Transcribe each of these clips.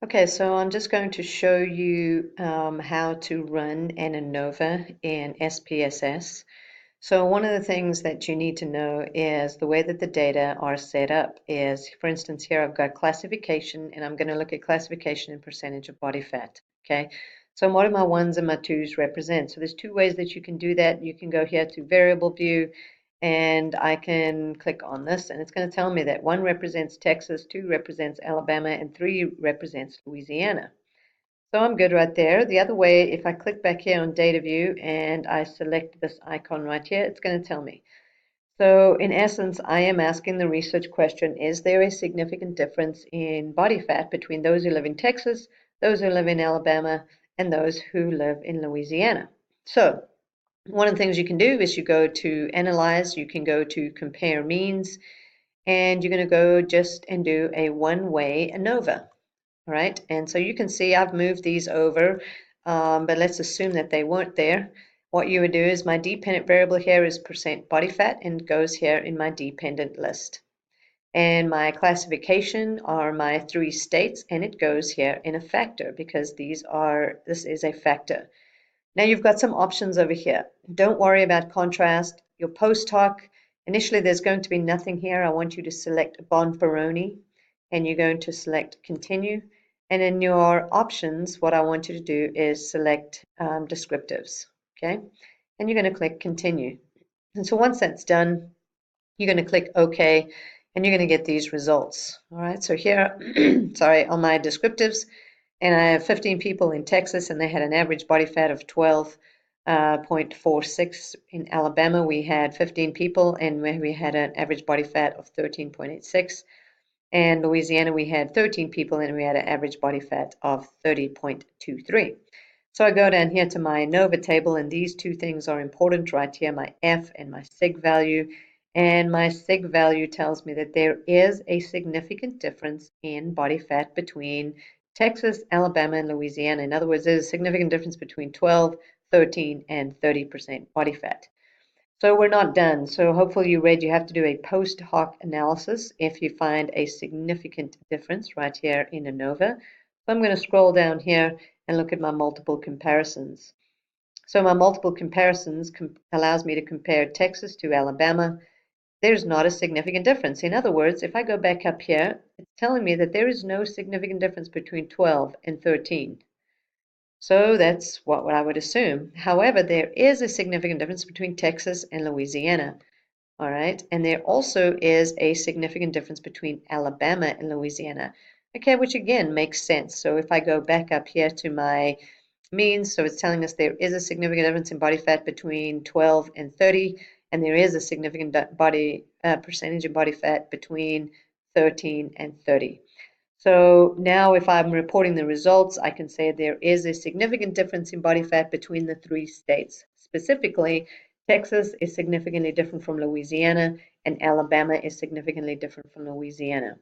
Okay, so I'm just going to show you how to run an ANOVA in SPSS. So one of the things that you need to know is the way that the data are set up is, for instance, here I've got classification, and I'm going to look at classification in percentage of body fat. Okay, so what do my ones and my twos represent? So there's two ways that you can do that. You can go here to variable view, and I can click on this, and it's going to tell me that 1 represents Texas, 2 represents Alabama, and 3 represents Louisiana. So I'm good right there. The other way, if I click back here on data view and I select this icon right here, it's going to tell me. So in essence, I am asking the research question, is there a significant difference in body fat between those who live in Texas, those who live in Alabama, and those who live in Louisiana? So one of the things you can do is you go to analyze, you can go to compare means, and you're going to go just and do a one-way ANOVA. All right, and so you can see I've moved these over, but let's assume that they weren't there. What you would do is my dependent variable here is percent body fat and goes here in my dependent list. And my classification are my 3 states, and it goes here in a factor because this is a factor. Now you've got some options over here. Don't worry about contrast. Your post hoc, initially there's going to be nothing here. I want you to select Bonferroni, and you're going to select continue. And in your options, what I want you to do is select descriptives, okay? And you're going to click continue. And so once that's done, you're going to click OK, and you're going to get these results. All right, so here, sorry, on my descriptives, and I have 15 people in Texas, and they had an average body fat of 12.46. In Alabama, we had 15 people, and we had an average body fat of 13.86. And Louisiana, we had 13 people, and we had an average body fat of 30.23. So I go down here to my ANOVA table, and these two things are important right here, my F and my sig value. And my sig value tells me that there is a significant difference in body fat between Texas, Alabama, and Louisiana. In other words, there's a significant difference between 12, 13, and 30% body fat. So we're not done. So hopefully you read you have to do a post hoc analysis if you find a significant difference right here in ANOVA. So I'm going to scroll down here and look at my multiple comparisons. So my multiple comparisons allows me to compare Texas to Alabama. There's not a significant difference. In other words, if I go back up here, it's telling me that there is no significant difference between 12 and 13. So that's what I would assume. However, there is a significant difference between Texas and Louisiana. All right, and there also is a significant difference between Alabama and Louisiana. Okay, which again makes sense. So if I go back up here to my means, so it's telling us there is a significant difference in body fat between 12 and 30, and there is a significant percentage of body fat between 13 and 30. So now if I'm reporting the results, I can say there is a significant difference in body fat between the 3 states. Specifically, Texas is significantly different from Louisiana, and Alabama is significantly different from Louisiana.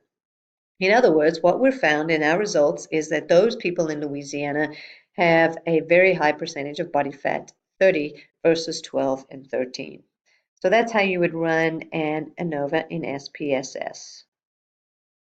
In other words, what we've found in our results is that those people in Louisiana have a very high percentage of body fat, 30 versus 12 and 13. So that's how you would run an ANOVA in SPSS.